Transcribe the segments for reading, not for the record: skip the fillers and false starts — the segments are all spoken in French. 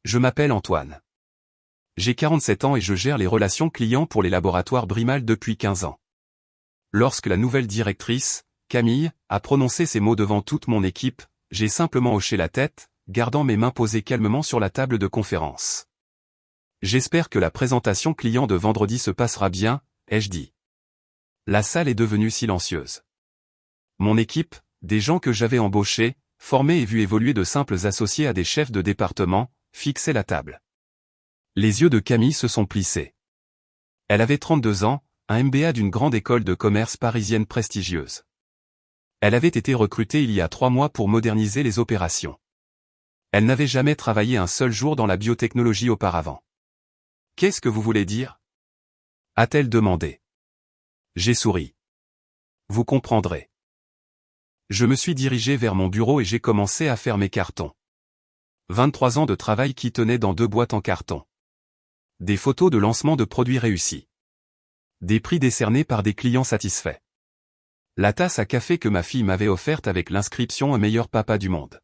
Je m'appelle Antoine. J'ai 47 ans et je gère les relations clients pour les laboratoires Brimal depuis 15 ans. Lorsque la nouvelle directrice, Camille, a prononcé ces mots devant toute mon équipe, j'ai simplement hoché la tête, gardant mes mains posées calmement sur la table de conférence. J'espère que la présentation client de vendredi se passera bien, ai-je dit. La salle est devenue silencieuse. Mon équipe, des gens que j'avais embauchés, formés et vus évoluer de simples associés à des chefs de département, fixait la table. Les yeux de Camille se sont plissés. Elle avait 32 ans, un MBA d'une grande école de commerce parisienne prestigieuse. Elle avait été recrutée il y a 3 mois pour moderniser les opérations. Elle n'avait jamais travaillé un seul jour dans la biotechnologie auparavant. « Qu'est-ce que vous voulez dire ?» a-t-elle demandé. J'ai souri. Vous comprendrez. Je me suis dirigé vers mon bureau et j'ai commencé à faire mes cartons. 23 ans de travail qui tenaient dans 2 boîtes en carton. Des photos de lancement de produits réussis. Des prix décernés par des clients satisfaits. La tasse à café que ma fille m'avait offerte avec l'inscription « Un meilleur papa du monde ».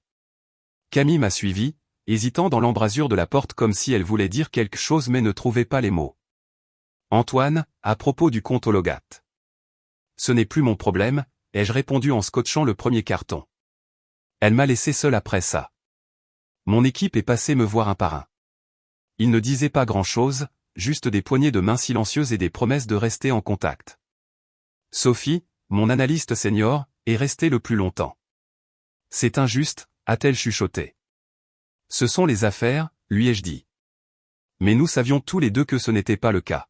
Camille m'a suivi, hésitant dans l'embrasure de la porte comme si elle voulait dire quelque chose mais ne trouvait pas les mots. Antoine, à propos du compte Hologat. Ce n'est plus mon problème, ai-je répondu en scotchant le premier carton. Elle m'a laissé seul après ça. Mon équipe est passée me voir un par un. Ils ne disaient pas grand-chose, juste des poignées de main silencieuses et des promesses de rester en contact. Sophie, mon analyste senior, est restée le plus longtemps. C'est injuste, a-t-elle chuchoté. Ce sont les affaires, lui ai-je dit. Mais nous savions tous les deux que ce n'était pas le cas.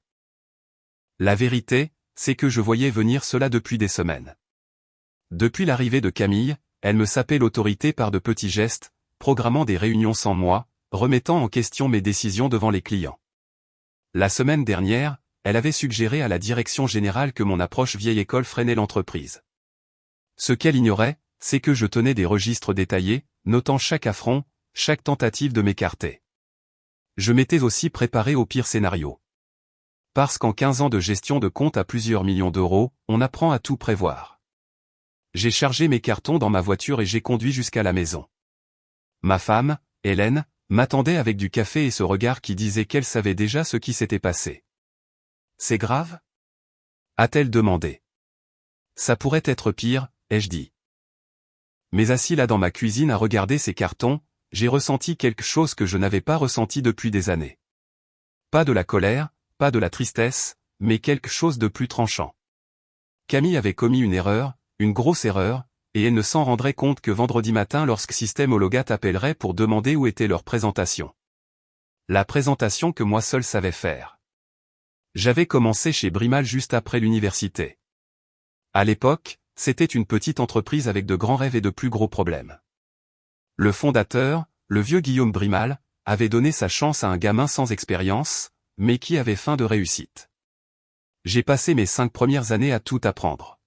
La vérité, c'est que je voyais venir cela depuis des semaines. Depuis l'arrivée de Camille, elle me sapait l'autorité par de petits gestes, programmant des réunions sans moi, remettant en question mes décisions devant les clients. La semaine dernière, elle avait suggéré à la direction générale que mon approche vieille école freinait l'entreprise. Ce qu'elle ignorait, c'est que je tenais des registres détaillés, notant chaque affront, chaque tentative de m'écarter. Je m'étais aussi préparé au pire scénario. Parce qu'en 15 ans de gestion de compte à plusieurs millions d'euros, on apprend à tout prévoir. J'ai chargé mes cartons dans ma voiture et j'ai conduit jusqu'à la maison. Ma femme, Hélène, m'attendait avec du café et ce regard qui disait qu'elle savait déjà ce qui s'était passé. « C'est grave ?» a-t-elle demandé. « Ça pourrait être pire, ai-je dit. » Mais assis là dans ma cuisine à regarder ces cartons, j'ai ressenti quelque chose que je n'avais pas ressenti depuis des années. Pas de la colère, pas de la tristesse, mais quelque chose de plus tranchant. Camille avait commis une erreur, une grosse erreur, et elle ne s'en rendrait compte que vendredi matin lorsque Système Hologat appellerait pour demander où était leur présentation. La présentation que moi seul savais faire. J'avais commencé chez Brimal juste après l'université. À l'époque, c'était une petite entreprise avec de grands rêves et de plus gros problèmes. Le fondateur, le vieux Guillaume Brimal, avait donné sa chance à un gamin sans expérience, mais qui avait faim de réussite. J'ai passé mes 5 premières années à tout apprendre.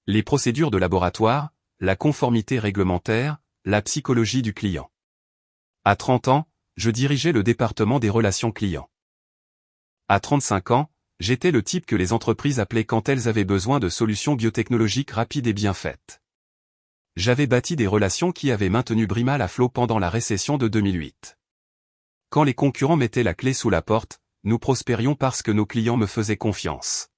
Les procédures de laboratoire, la conformité réglementaire, la psychologie du client. À 30 ans, je dirigeais le département des relations clients. À 35 ans, j'étais le type que les entreprises appelaient quand elles avaient besoin de solutions biotechnologiques rapides et bien faites. J'avais bâti des relations qui avaient maintenu Brimal à flot pendant la récession de 2008. Quand les concurrents mettaient la clé sous la porte, nous prospérions parce que nos clients me faisaient confiance.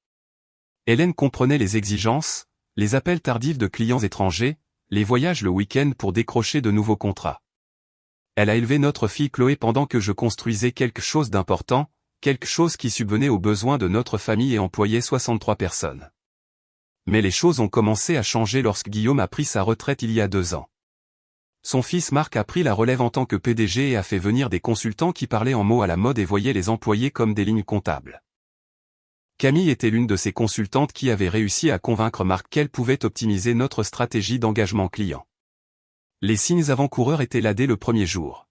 Hélène comprenait les exigences, les appels tardifs de clients étrangers, les voyages le week-end pour décrocher de nouveaux contrats. Elle a élevé notre fille Chloé pendant que je construisais quelque chose d'important, quelque chose qui subvenait aux besoins de notre famille et employait 63 personnes. Mais les choses ont commencé à changer lorsque Guillaume a pris sa retraite il y a 2 ans. Son fils Marc a pris la relève en tant que PDG et a fait venir des consultants qui parlaient en mots à la mode et voyaient les employés comme des lignes comptables. Camille était l'une de ces consultantes qui avait réussi à convaincre Marc qu'elle pouvait optimiser notre stratégie d'engagement client. Les signes avant-coureurs étaient là dès le premier jour.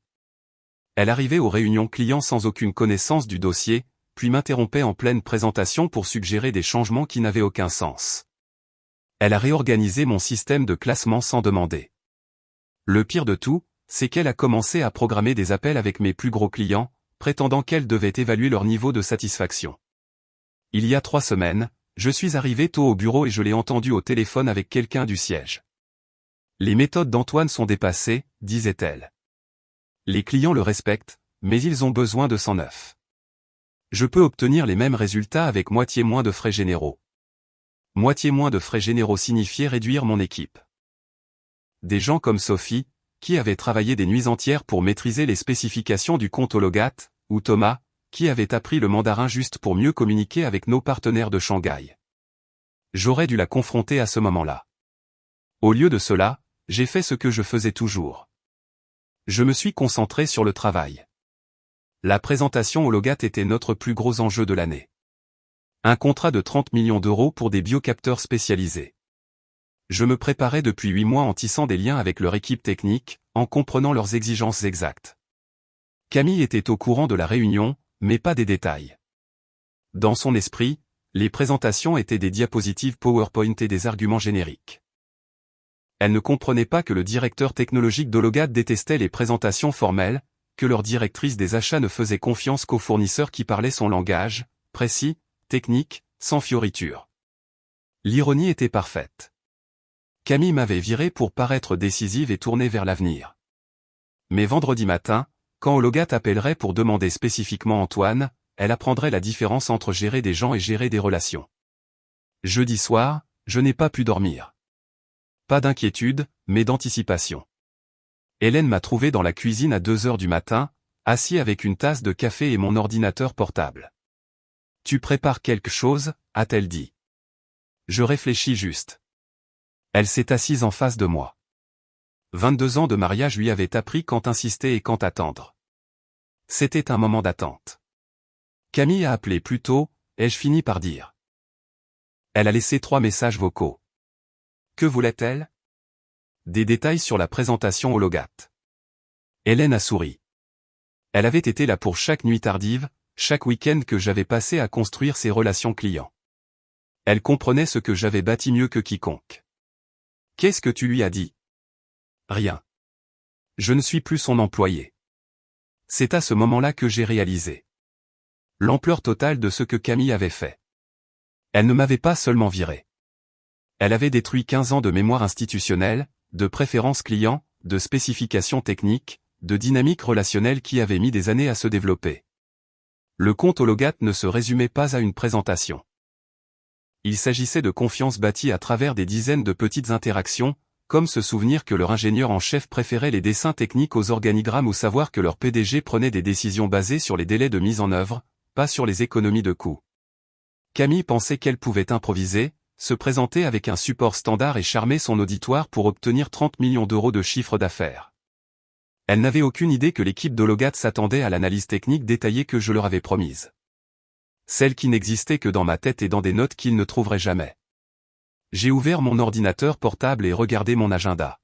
Elle arrivait aux réunions clients sans aucune connaissance du dossier, puis m'interrompait en pleine présentation pour suggérer des changements qui n'avaient aucun sens. Elle a réorganisé mon système de classement sans demander. Le pire de tout, c'est qu'elle a commencé à programmer des appels avec mes plus gros clients, prétendant qu'elle devait évaluer leur niveau de satisfaction. Il y a 3 semaines, je suis arrivé tôt au bureau et je l'ai entendu au téléphone avec quelqu'un du siège. Les méthodes d'Antoine sont dépassées, disait-elle. Les clients le respectent, mais ils ont besoin de 109. Je peux obtenir les mêmes résultats avec moitié moins de frais généraux. Moitié moins de frais généraux signifiait réduire mon équipe. Des gens comme Sophie, qui avait travaillé des nuits entières pour maîtriser les spécifications du compte Hologat, ou Thomas, qui avait appris le mandarin juste pour mieux communiquer avec nos partenaires de Shanghai. J'aurais dû la confronter à ce moment-là. Au lieu de cela, j'ai fait ce que je faisais toujours. Je me suis concentré sur le travail. La présentation Hologat était notre plus gros enjeu de l'année. Un contrat de 30 millions d'euros pour des biocapteurs spécialisés. Je me préparais depuis 8 mois en tissant des liens avec leur équipe technique, en comprenant leurs exigences exactes. Camille était au courant de la réunion, mais pas des détails. Dans son esprit, les présentations étaient des diapositives PowerPoint et des arguments génériques. Elle ne comprenait pas que le directeur technologique d'Hologat détestait les présentations formelles, que leur directrice des achats ne faisait confiance qu'aux fournisseurs qui parlaient son langage, précis, technique, sans fioritures. L'ironie était parfaite. Camille m'avait viré pour paraître décisive et tournée vers l'avenir. Mais vendredi matin, quand Hologat appellerait pour demander spécifiquement Antoine, elle apprendrait la différence entre gérer des gens et gérer des relations. Jeudi soir, je n'ai pas pu dormir. Pas d'inquiétude, mais d'anticipation. Hélène m'a trouvé dans la cuisine à 2 heures du matin, assis avec une tasse de café et mon ordinateur portable. « Tu prépares quelque chose ?» a-t-elle dit. Je réfléchis juste. Elle s'est assise en face de moi. 22 ans de mariage lui avaient appris quand insister et quand attendre. C'était un moment d'attente. Camille a appelé plus tôt, ai-je fini par dire. Elle a laissé 3 messages vocaux. Que voulait-elle? Des détails sur la présentation Hologat. Hélène a souri. Elle avait été là pour chaque nuit tardive, chaque week-end que j'avais passé à construire ses relations clients. Elle comprenait ce que j'avais bâti mieux que quiconque. Qu'est-ce que tu lui as dit? Rien. Je ne suis plus son employé. C'est à ce moment-là que j'ai réalisé l'ampleur totale de ce que Camille avait fait. Elle ne m'avait pas seulement viré. Elle avait détruit 15 ans de mémoire institutionnelle, de préférences clients, de spécifications techniques, de dynamique relationnelle qui avaient mis des années à se développer. Le compte Hologat ne se résumait pas à une présentation. Il s'agissait de confiance bâtie à travers des dizaines de petites interactions, comme se souvenir que leur ingénieur en chef préférait les dessins techniques aux organigrammes ou savoir que leur PDG prenait des décisions basées sur les délais de mise en œuvre, pas sur les économies de coûts. Camille pensait qu'elle pouvait improviser, se présenter avec un support standard et charmer son auditoire pour obtenir 30 millions d'euros de chiffre d'affaires. Elle n'avait aucune idée que l'équipe d'Hologat s'attendait à l'analyse technique détaillée que je leur avais promise. Celle qui n'existait que dans ma tête et dans des notes qu'ils ne trouveraient jamais. J'ai ouvert mon ordinateur portable et regardé mon agenda.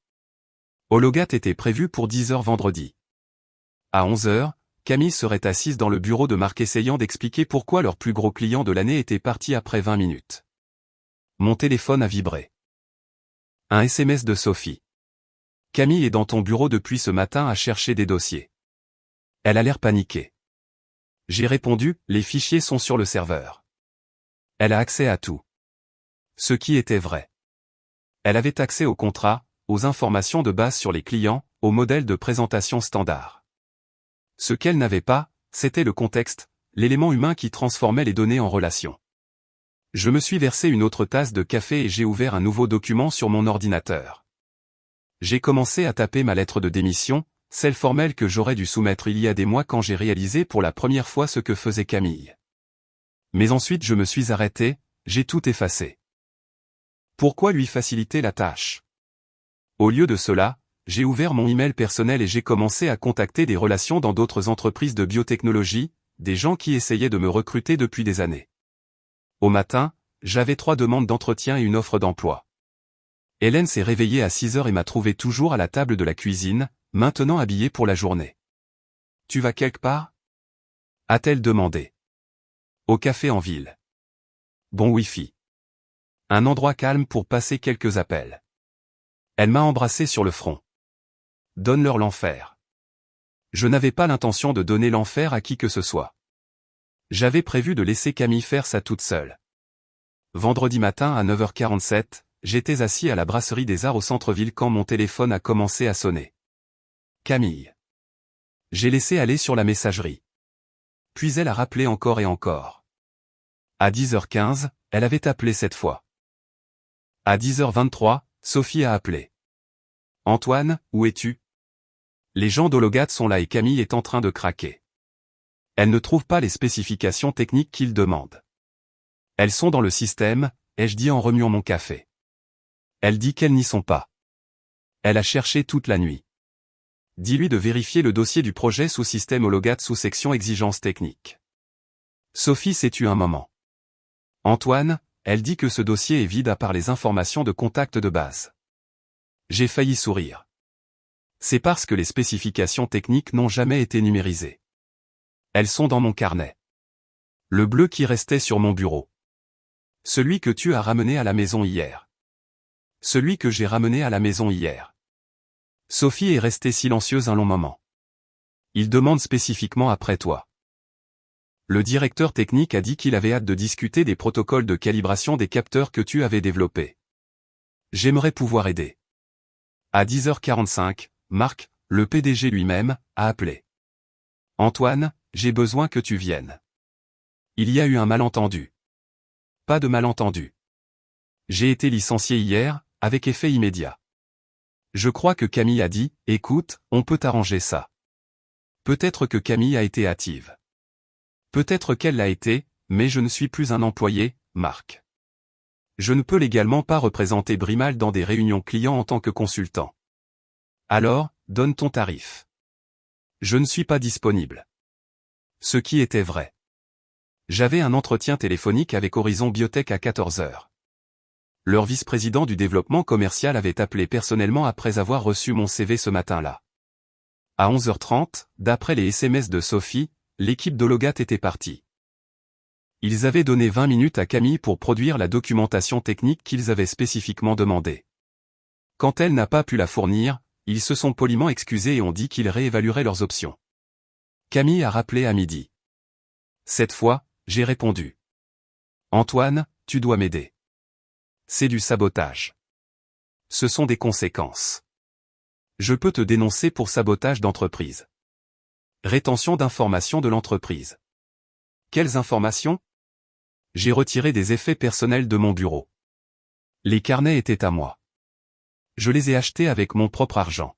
Hologat était prévu pour 10 heures vendredi. À 11 heures, Camille serait assise dans le bureau de Marc essayant d'expliquer pourquoi leur plus gros client de l'année était parti après 20 minutes. Mon téléphone a vibré. Un SMS de Sophie. Camille est dans ton bureau depuis ce matin à chercher des dossiers. Elle a l'air paniquée. J'ai répondu, les fichiers sont sur le serveur. Elle a accès à tout. Ce qui était vrai. Elle avait accès aux contrats, aux informations de base sur les clients, aux modèles de présentation standard. Ce qu'elle n'avait pas, c'était le contexte, l'élément humain qui transformait les données en relations. Je me suis versé une autre tasse de café et j'ai ouvert un nouveau document sur mon ordinateur. J'ai commencé à taper ma lettre de démission, celle formelle que j'aurais dû soumettre il y a des mois quand j'ai réalisé pour la première fois ce que faisait Camille. Mais ensuite je me suis arrêté, j'ai tout effacé. Pourquoi lui faciliter la tâche? Au lieu de cela, j'ai ouvert mon email personnel et j'ai commencé à contacter des relations dans d'autres entreprises de biotechnologie, des gens qui essayaient de me recruter depuis des années. Au matin, j'avais 3 demandes d'entretien et une offre d'emploi. Hélène s'est réveillée à 6 heures et m'a trouvé toujours à la table de la cuisine, maintenant habillée pour la journée. « Tu vas quelque part ?» a-t-elle demandé. « Au café en ville. » Bon Wi-Fi. Un endroit calme pour passer quelques appels. Elle m'a embrassé sur le front. « Donne-leur l'enfer. » Je n'avais pas l'intention de donner l'enfer à qui que ce soit. J'avais prévu de laisser Camille faire ça toute seule. Vendredi matin à 9h47, j'étais assis à la brasserie des Arts au centre-ville quand mon téléphone a commencé à sonner. Camille. J'ai laissé aller sur la messagerie. Puis elle a rappelé encore et encore. À 10h15, elle avait appelé cette fois. À 10h23, Sophie a appelé. Antoine, où es-tu? Les gens d'Hologat sont là et Camille est en train de craquer. Elle ne trouve pas les spécifications techniques qu'ils demandent. Elles sont dans le système, ai-je dit en remuant mon café. Elle dit qu'elles n'y sont pas. Elle a cherché toute la nuit. Dis-lui de vérifier le dossier du projet sous système Hologat sous section exigences techniques. Sophie s'est tue un moment. Antoine, elle dit que ce dossier est vide à part les informations de contact de base. J'ai failli sourire. C'est parce que les spécifications techniques n'ont jamais été numérisées. Elles sont dans mon carnet. Le bleu qui restait sur mon bureau. Celui que tu as ramené à la maison hier. Celui que j'ai ramené à la maison hier. Sophie est restée silencieuse un long moment. Il demande spécifiquement après toi. Le directeur technique a dit qu'il avait hâte de discuter des protocoles de calibration des capteurs que tu avais développés. J'aimerais pouvoir aider. À 10h45, Marc, le PDG lui-même, a appelé. Antoine, j'ai besoin que tu viennes. Il y a eu un malentendu. Pas de malentendu. J'ai été licencié hier, avec effet immédiat. Je crois que Camille a dit, écoute, on peut arranger ça. Peut-être que Camille a été hâtive. Peut-être qu'elle l'a été, mais je ne suis plus un employé, Marc. Je ne peux légalement pas représenter Brimal dans des réunions clients en tant que consultant. Alors, donne ton tarif. Je ne suis pas disponible. Ce qui était vrai. J'avais un entretien téléphonique avec Horizon Biotech à 14h. Leur vice-président du développement commercial avait appelé personnellement après avoir reçu mon CV ce matin-là. À 11h30, d'après les SMS de Sophie, l'équipe d'Hologat était partie. Ils avaient donné 20 minutes à Camille pour produire la documentation technique qu'ils avaient spécifiquement demandée. Quand elle n'a pas pu la fournir, ils se sont poliment excusés et ont dit qu'ils réévalueraient leurs options. Camille a rappelé à midi. Cette fois, j'ai répondu. Antoine, tu dois m'aider. C'est du sabotage. Ce sont des conséquences. Je peux te dénoncer pour sabotage d'entreprise. Rétention d'informations de l'entreprise. Quelles informations? J'ai retiré des effets personnels de mon bureau. Les carnets étaient à moi. Je les ai achetés avec mon propre argent.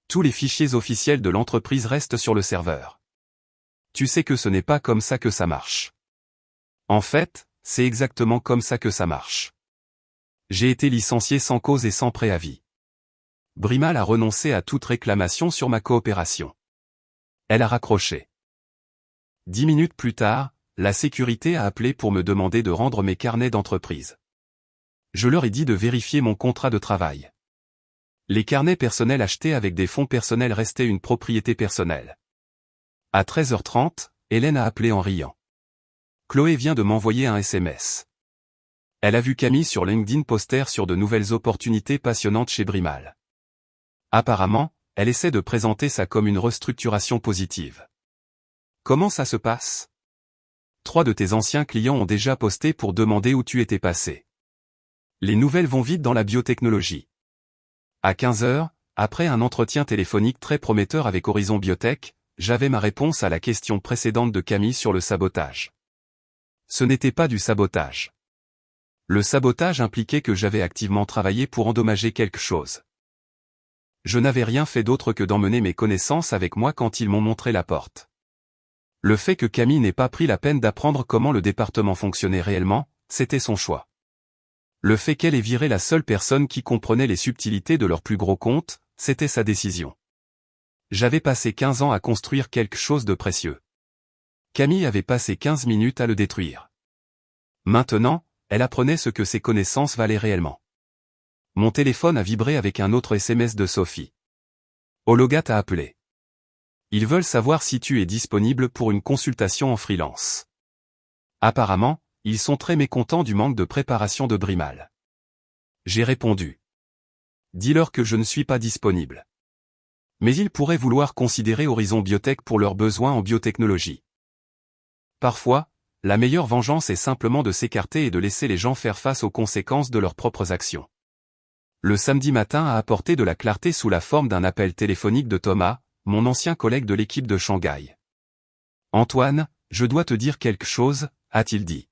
Tous les fichiers officiels de l'entreprise restent sur le serveur. Tu sais que ce n'est pas comme ça que ça marche. En fait, c'est exactement comme ça que ça marche. J'ai été licencié sans cause et sans préavis. Brimal a renoncé à toute réclamation sur ma coopération. Elle a raccroché. 10 minutes plus tard, la sécurité a appelé pour me demander de rendre mes carnets d'entreprise. Je leur ai dit de vérifier mon contrat de travail. Les carnets personnels achetés avec des fonds personnels restaient une propriété personnelle. À 13h30, Hélène a appelé en riant. Chloé vient de m'envoyer un SMS. Elle a vu Camille sur LinkedIn poster sur de nouvelles opportunités passionnantes chez Brimal. Apparemment, elle essaie de présenter ça comme une restructuration positive. Comment ça se passe? 3 de tes anciens clients ont déjà posté pour demander où tu étais passé. Les nouvelles vont vite dans la biotechnologie. À 15h, après un entretien téléphonique très prometteur avec Horizon Biotech, j'avais ma réponse à la question précédente de Camille sur le sabotage. Ce n'était pas du sabotage. Le sabotage impliquait que j'avais activement travaillé pour endommager quelque chose. Je n'avais rien fait d'autre que d'emmener mes connaissances avec moi quand ils m'ont montré la porte. Le fait que Camille n'ait pas pris la peine d'apprendre comment le département fonctionnait réellement, c'était son choix. Le fait qu'elle ait viré la seule personne qui comprenait les subtilités de leur plus gros compte, c'était sa décision. J'avais passé 15 ans à construire quelque chose de précieux. Camille avait passé 15 minutes à le détruire. Maintenant, elle apprenait ce que ses connaissances valaient réellement. Mon téléphone a vibré avec un autre SMS de Sophie. Hologat a appelé. Ils veulent savoir si tu es disponible pour une consultation en freelance. Apparemment, ils sont très mécontents du manque de préparation de Brimal. J'ai répondu. Dis-leur que je ne suis pas disponible. Mais ils pourraient vouloir considérer Horizon Biotech pour leurs besoins en biotechnologie. Parfois, la meilleure vengeance est simplement de s'écarter et de laisser les gens faire face aux conséquences de leurs propres actions. Le samedi matin a apporté de la clarté sous la forme d'un appel téléphonique de Thomas, mon ancien collègue de l'équipe de Shanghai. Antoine, je dois te dire quelque chose, a-t-il dit.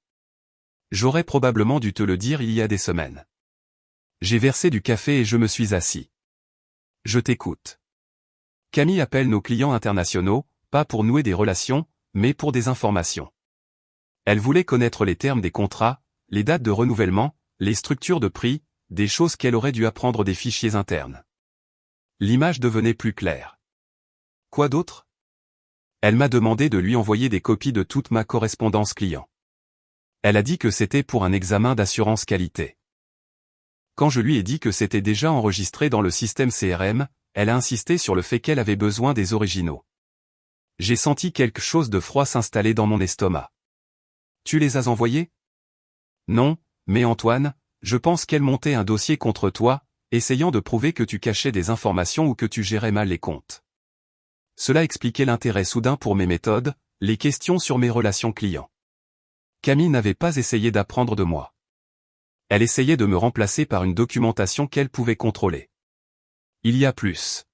J'aurais probablement dû te le dire il y a des semaines. J'ai versé du café et je me suis assis. Je t'écoute. Camille appelle nos clients internationaux, pas pour nouer des relations, mais pour des informations. Elle voulait connaître les termes des contrats, les dates de renouvellement, les structures de prix, des choses qu'elle aurait dû apprendre des fichiers internes. L'image devenait plus claire. Quoi d'autre? Elle m'a demandé de lui envoyer des copies de toute ma correspondance client. Elle a dit que c'était pour un examen d'assurance qualité. Quand je lui ai dit que c'était déjà enregistré dans le système CRM, elle a insisté sur le fait qu'elle avait besoin des originaux. J'ai senti quelque chose de froid s'installer dans mon estomac. Tu les as envoyés? Non, mais Antoine, je pense qu'elle montait un dossier contre toi, essayant de prouver que tu cachais des informations ou que tu gérais mal les comptes. Cela expliquait l'intérêt soudain pour mes méthodes, les questions sur mes relations clients. Camille n'avait pas essayé d'apprendre de moi. Elle essayait de me remplacer par une documentation qu'elle pouvait contrôler. Il y a plus.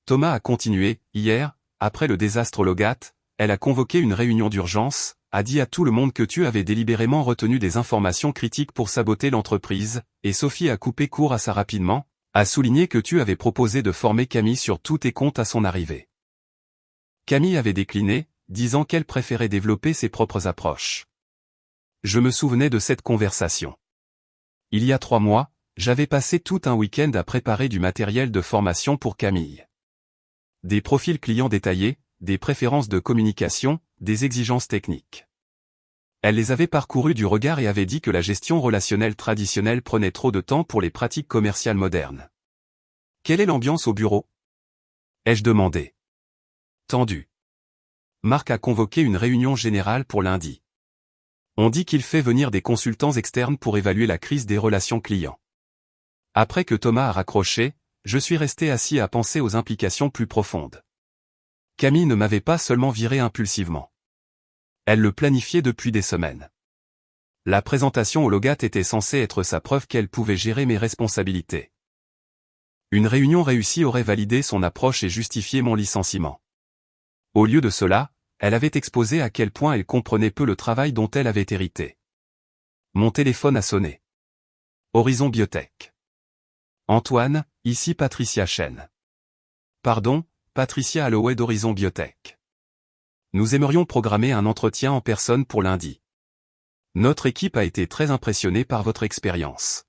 Thomas a continué, hier, après le désastre Logat, elle a convoqué une réunion d'urgence, a dit à tout le monde que tu avais délibérément retenu des informations critiques pour saboter l'entreprise, et Sophie a coupé court à ça rapidement, a souligné que tu avais proposé de former Camille sur tous tes comptes à son arrivée. Camille avait décliné, disant qu'elle préférait développer ses propres approches. Je me souvenais de cette conversation. Il y a 3 mois, j'avais passé tout un week-end à préparer du matériel de formation pour Camille. Des profils clients détaillés, des préférences de communication, des exigences techniques. Elle les avait parcourus du regard et avait dit que la gestion relationnelle traditionnelle prenait trop de temps pour les pratiques commerciales modernes. Quelle est l'ambiance au bureau? Ai-je demandé. Tendu. Marc a convoqué une réunion générale pour lundi. On dit qu'il fait venir des consultants externes pour évaluer la crise des relations clients. Après que Thomas a raccroché, je suis resté assis à penser aux implications plus profondes. Camille ne m'avait pas seulement viré impulsivement. Elle le planifiait depuis des semaines. La présentation au Logat était censée être sa preuve qu'elle pouvait gérer mes responsabilités. Une réunion réussie aurait validé son approche et justifié mon licenciement. Au lieu de cela, elle avait exposé à quel point elle comprenait peu le travail dont elle avait hérité. Mon téléphone a sonné. Horizon Biotech. Antoine, ici Patricia Chen. Pardon, Patricia Alloway d'Horizon Biotech. Nous aimerions programmer un entretien en personne pour lundi. Notre équipe a été très impressionnée par votre expérience.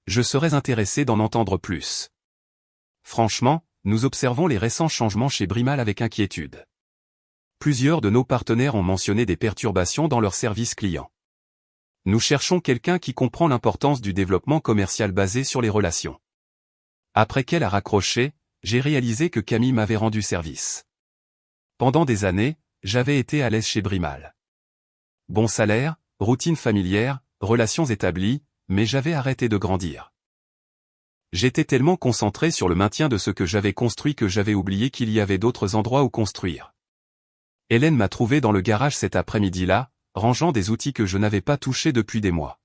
Je serais intéressé d'en entendre plus. Franchement, nous observons les récents changements chez Brimal avec inquiétude. Plusieurs de nos partenaires ont mentionné des perturbations dans leur service client. Nous cherchons quelqu'un qui comprend l'importance du développement commercial basé sur les relations. Après qu'elle a raccroché, j'ai réalisé que Camille m'avait rendu service. Pendant des années, j'avais été à l'aise chez Brimal. Bon salaire, routine familière, relations établies, mais j'avais arrêté de grandir. J'étais tellement concentré sur le maintien de ce que j'avais construit que j'avais oublié qu'il y avait d'autres endroits où construire. Hélène m'a trouvé dans le garage cet après-midi-là, rangeant des outils que je n'avais pas touchés depuis des mois.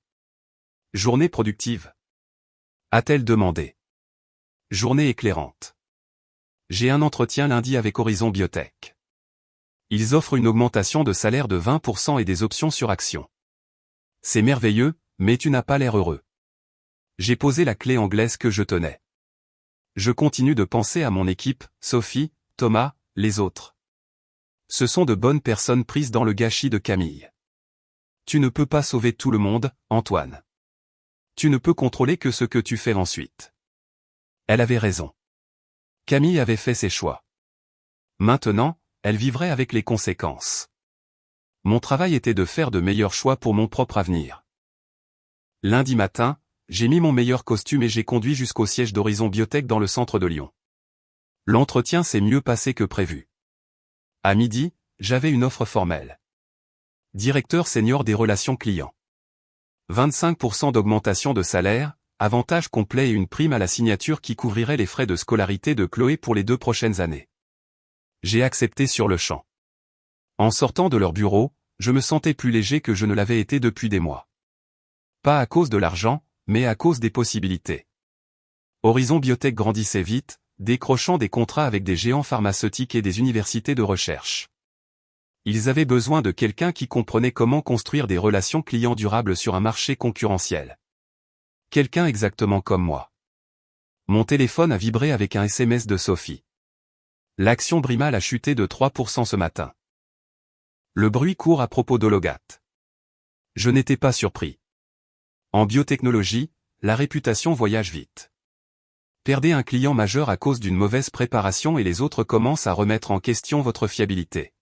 Journée productive? A-t-elle demandé. Journée éclairante. J'ai un entretien lundi avec Horizon Biotech. Ils offrent une augmentation de salaire de 20% et des options sur action. C'est merveilleux, mais tu n'as pas l'air heureux. J'ai posé la clé anglaise que je tenais. Je continue de penser à mon équipe, Sophie, Thomas, les autres. Ce sont de bonnes personnes prises dans le gâchis de Camille. Tu ne peux pas sauver tout le monde, Antoine. Tu ne peux contrôler que ce que tu fais ensuite. Elle avait raison. Camille avait fait ses choix. Maintenant, elle vivrait avec les conséquences. Mon travail était de faire de meilleurs choix pour mon propre avenir. Lundi matin, j'ai mis mon meilleur costume et j'ai conduit jusqu'au siège d'Horizon Biotech dans le centre de Lyon. L'entretien s'est mieux passé que prévu. À midi, j'avais une offre formelle. Directeur senior des relations clients. 25% d'augmentation de salaire, avantages complets et une prime à la signature qui couvrirait les frais de scolarité de Chloé pour les 2 prochaines années. J'ai accepté sur le champ. En sortant de leur bureau, je me sentais plus léger que je ne l'avais été depuis des mois. Pas à cause de l'argent, mais à cause des possibilités. Horizon Biotech grandissait vite, décrochant des contrats avec des géants pharmaceutiques et des universités de recherche. Ils avaient besoin de quelqu'un qui comprenait comment construire des relations clients durables sur un marché concurrentiel. Quelqu'un exactement comme moi. Mon téléphone a vibré avec un SMS de Sophie. L'action Brimal a chuté de 3% ce matin. Le bruit court à propos d'Hologat. Je n'étais pas surpris. En biotechnologie, la réputation voyage vite. Perdez un client majeur à cause d'une mauvaise préparation et les autres commencent à remettre en question votre fiabilité.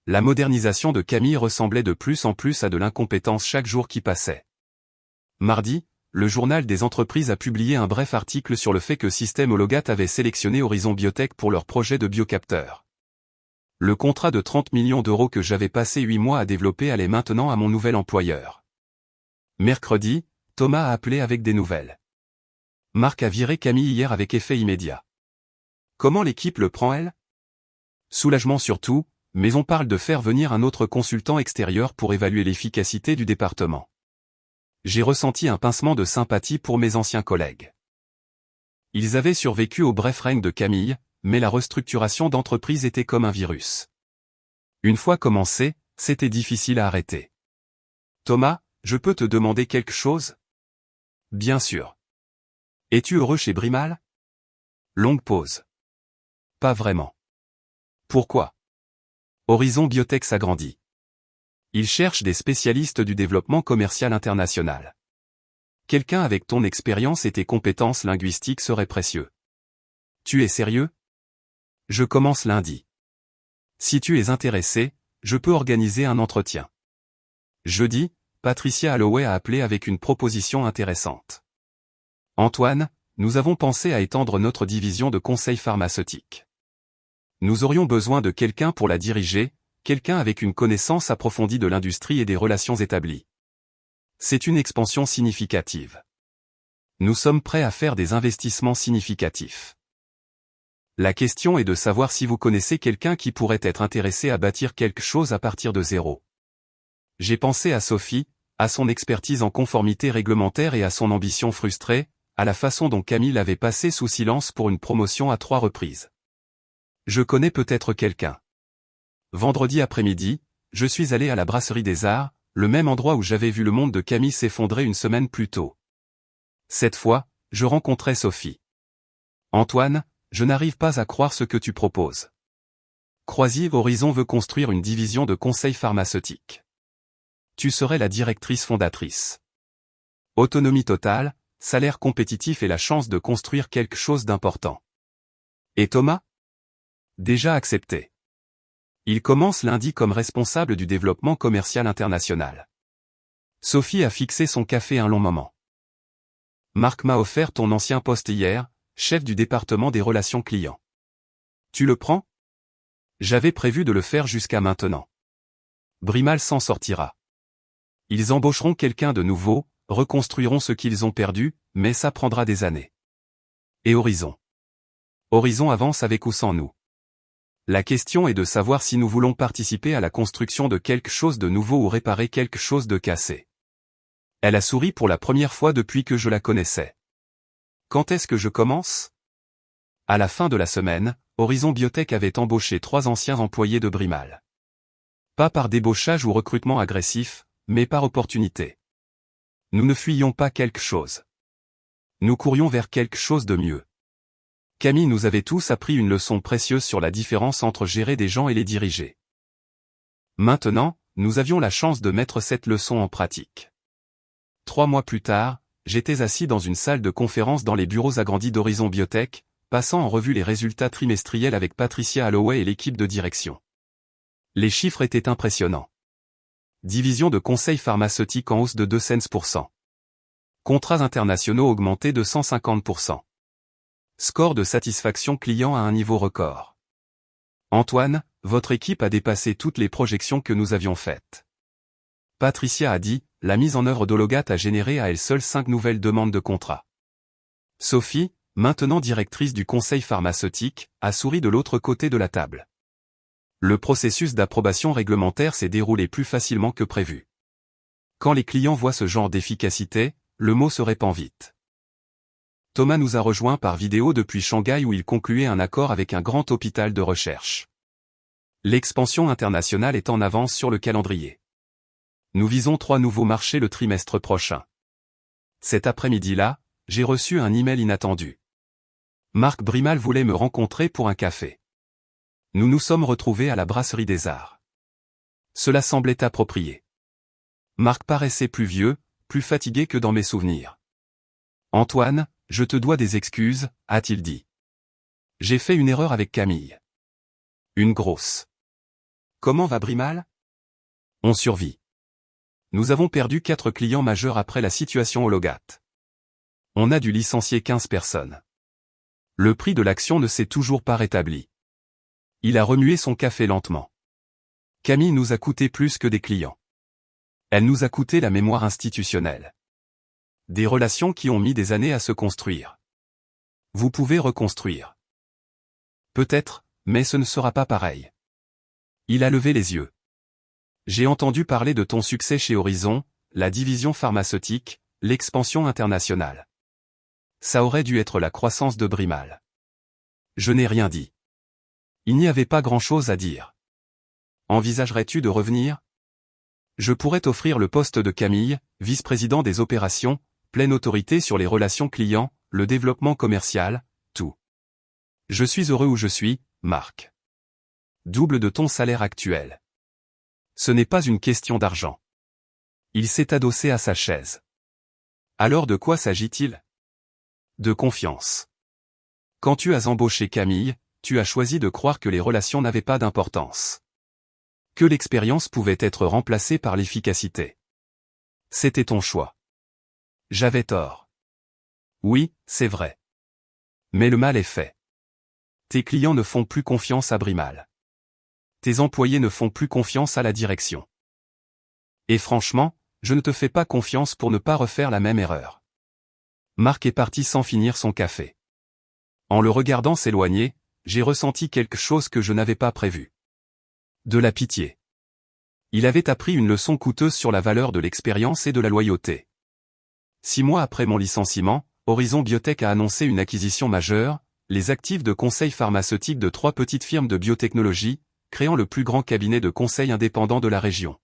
La modernisation de Camille ressemblait de plus en plus à de l'incompétence chaque jour qui passait. Mardi, le journal des entreprises a publié un bref article sur le fait que Système Hologat avait sélectionné Horizon Biotech pour leur projet de biocapteur. Le contrat de 30 millions d'euros que j'avais passé 8 mois à développer allait maintenant à mon nouvel employeur. Mercredi, Thomas a appelé avec des nouvelles. Marc a viré Camille hier avec effet immédiat. Comment l'équipe le prend elle? Soulagement surtout, mais on parle de faire venir un autre consultant extérieur pour évaluer l'efficacité du département. J'ai ressenti un pincement de sympathie pour mes anciens collègues. Ils avaient survécu au bref règne de Camille, mais la restructuration d'entreprise était comme un virus. Une fois commencé, c'était difficile à arrêter. Thomas, je peux te demander quelque chose? Bien sûr. Es-tu heureux chez Brimal? Longue pause. Pas vraiment. Pourquoi? Horizon Biotech s'agrandit. Il cherche des spécialistes du développement commercial international. Quelqu'un avec ton expérience et tes compétences linguistiques serait précieux. Tu es sérieux? Je commence lundi. Si tu es intéressé, je peux organiser un entretien. Jeudi, Patricia Holloway a appelé avec une proposition intéressante. Antoine, nous avons pensé à étendre notre division de conseil pharmaceutique. Nous aurions besoin de quelqu'un pour la diriger, quelqu'un avec une connaissance approfondie de l'industrie et des relations établies. C'est une expansion significative. Nous sommes prêts à faire des investissements significatifs. La question est de savoir si vous connaissez quelqu'un qui pourrait être intéressé à bâtir quelque chose à partir de zéro. J'ai pensé à Sophie, à son expertise en conformité réglementaire et à son ambition frustrée, à la façon dont Camille l'avait passé sous silence pour une promotion à 3 reprises. Je connais peut-être quelqu'un. Vendredi après-midi, je suis allé à la Brasserie des Arts, le même endroit où j'avais vu le monde de Camille s'effondrer une semaine plus tôt. Cette fois, je rencontrai Sophie. Antoine, je n'arrive pas à croire ce que tu proposes. Croisive Horizon veut construire une division de conseil pharmaceutique. Tu serais la directrice fondatrice. Autonomie totale, salaire compétitif et la chance de construire quelque chose d'important. Et Thomas? Déjà accepté. Il commence lundi comme responsable du développement commercial international. Sophie a fixé son café un long moment. Marc m'a offert ton ancien poste hier, chef du département des relations clients. Tu le prends? J'avais prévu de le faire jusqu'à maintenant. Brimal s'en sortira. Ils embaucheront quelqu'un de nouveau, reconstruiront ce qu'ils ont perdu, mais ça prendra des années. Et Horizon? Horizon avance avec ou sans nous. La question est de savoir si nous voulons participer à la construction de quelque chose de nouveau ou réparer quelque chose de cassé. Elle a souri pour la première fois depuis que je la connaissais. Quand est-ce que je commence? À la fin de la semaine, Horizon Biotech avait embauché 3 anciens employés de Brimal. Pas par débauchage ou recrutement agressif, mais par opportunité. Nous ne fuyions pas quelque chose. Nous courions vers quelque chose de mieux. Camille nous avait tous appris une leçon précieuse sur la différence entre gérer des gens et les diriger. Maintenant, nous avions la chance de mettre cette leçon en pratique. 3 mois plus tard, j'étais assis dans une salle de conférence dans les bureaux agrandis d'Horizon Biotech, passant en revue les résultats trimestriels avec Patricia Holloway et l'équipe de direction. Les chiffres étaient impressionnants. Division de conseil pharmaceutique en hausse de 200%. Contrats internationaux augmentés de 150%. Score de satisfaction client à un niveau record. Antoine, votre équipe a dépassé toutes les projections que nous avions faites. Patricia a dit, la mise en œuvre d'Hologat a généré à elle seule 5 nouvelles demandes de contrat. Sophie, maintenant directrice du conseil pharmaceutique, a souri de l'autre côté de la table. Le processus d'approbation réglementaire s'est déroulé plus facilement que prévu. Quand les clients voient ce genre d'efficacité, le mot se répand vite. Thomas nous a rejoints par vidéo depuis Shanghai où il concluait un accord avec un grand hôpital de recherche. L'expansion internationale est en avance sur le calendrier. Nous visons 3 nouveaux marchés le trimestre prochain. Cet après-midi-là, j'ai reçu un email inattendu. Marc Brimal voulait me rencontrer pour un café. Nous nous sommes retrouvés à la Brasserie des Arts. Cela semblait approprié. Marc paraissait plus vieux, plus fatigué que dans mes souvenirs. « Antoine, je te dois des excuses », a-t-il dit. « J'ai fait une erreur avec Camille. Une grosse. Comment va Brimal ? On survit. Nous avons perdu 4 clients majeurs après la situation Hologat. On a dû licencier 15 personnes. Le prix de l'action ne s'est toujours pas rétabli. Il a remué son café lentement. Camille nous a coûté plus que des clients. Elle nous a coûté la mémoire institutionnelle. Des relations qui ont mis des années à se construire. Vous pouvez reconstruire. Peut-être, mais ce ne sera pas pareil. Il a levé les yeux. J'ai entendu parler de ton succès chez Horizon, la division pharmaceutique, l'expansion internationale. Ça aurait dû être la croissance de Brimal. Je n'ai rien dit. Il n'y avait pas grand-chose à dire. Envisagerais-tu de revenir ? Je pourrais t'offrir le poste de Camille, vice-président des opérations, pleine autorité sur les relations clients, le développement commercial, tout. Je suis heureux où je suis, Marc. Double de ton salaire actuel. Ce n'est pas une question d'argent. Il s'est adossé à sa chaise. Alors de quoi s'agit-il ? De confiance. Quand tu as embauché Camille, tu as choisi de croire que les relations n'avaient pas d'importance. Que l'expérience pouvait être remplacée par l'efficacité. C'était ton choix. J'avais tort. Oui, c'est vrai. Mais le mal est fait. Tes clients ne font plus confiance à Brimal. Tes employés ne font plus confiance à la direction. Et franchement, je ne te fais pas confiance pour ne pas refaire la même erreur. Marc est parti sans finir son café. En le regardant s'éloigner, j'ai ressenti quelque chose que je n'avais pas prévu. De la pitié. Il avait appris une leçon coûteuse sur la valeur de l'expérience et de la loyauté. 6 mois après mon licenciement, Horizon Biotech a annoncé une acquisition majeure, les actifs de conseil pharmaceutique de 3 petites firmes de biotechnologie, créant le plus grand cabinet de conseil indépendant de la région.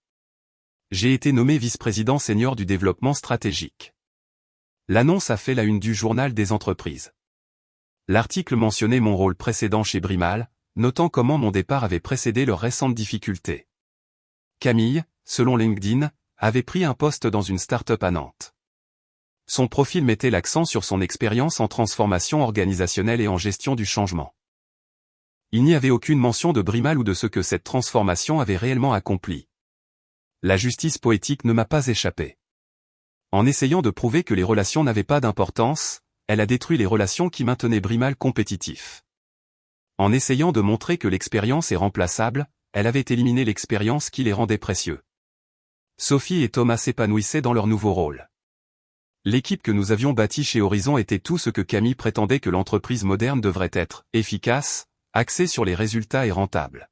J'ai été nommé vice-président senior du développement stratégique. L'annonce a fait la une du journal des entreprises. L'article mentionnait mon rôle précédent chez Brimal, notant comment mon départ avait précédé leurs récentes difficultés. Camille, selon LinkedIn, avait pris un poste dans une start-up à Nantes. Son profil mettait l'accent sur son expérience en transformation organisationnelle et en gestion du changement. Il n'y avait aucune mention de Brimal ou de ce que cette transformation avait réellement accompli. La justice poétique ne m'a pas échappé. En essayant de prouver que les relations n'avaient pas d'importance, elle a détruit les relations qui maintenaient Brimal compétitif. En essayant de montrer que l'expérience est remplaçable, elle avait éliminé l'expérience qui les rendait précieux. Sophie et Thomas s'épanouissaient dans leur nouveau rôle. L'équipe que nous avions bâtie chez Horizon était tout ce que Camille prétendait que l'entreprise moderne devrait être, efficace, axée sur les résultats et rentable.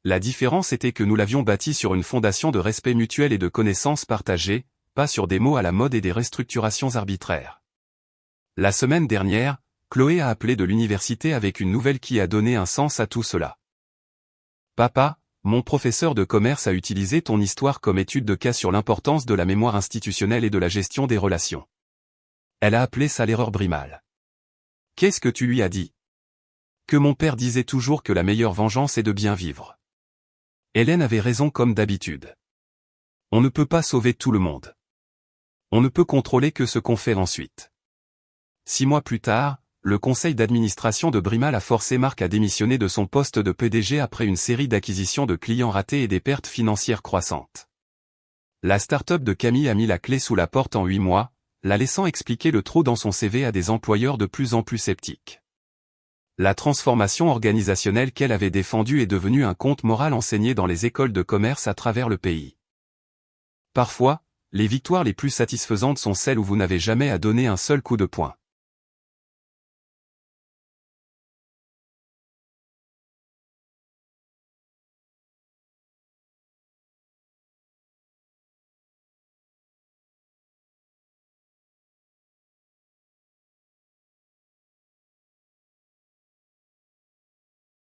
La différence était que nous l'avions bâtie sur une fondation de respect mutuel et de connaissances partagées, pas sur des mots à la mode et des restructurations arbitraires. La semaine dernière, Chloé a appelé de l'université avec une nouvelle qui a donné un sens à tout cela. Papa, mon professeur de commerce a utilisé ton histoire comme étude de cas sur l'importance de la mémoire institutionnelle et de la gestion des relations. Elle a appelé ça l'erreur Brimal. Qu'est-ce que tu lui as dit ? Que mon père disait toujours que la meilleure vengeance est de bien vivre. Hélène avait raison comme d'habitude. On ne peut pas sauver tout le monde. On ne peut contrôler que ce qu'on fait ensuite. 6 mois plus tard, le conseil d'administration de Brimal a forcé Marc à démissionner de son poste de PDG après une série d'acquisitions de clients ratés et des pertes financières croissantes. La start-up de Camille a mis la clé sous la porte en 8 mois, la laissant expliquer le trou dans son CV à des employeurs de plus en plus sceptiques. La transformation organisationnelle qu'elle avait défendue est devenue un conte moral enseigné dans les écoles de commerce à travers le pays. Parfois, les victoires les plus satisfaisantes sont celles où vous n'avez jamais à donner un seul coup de poing.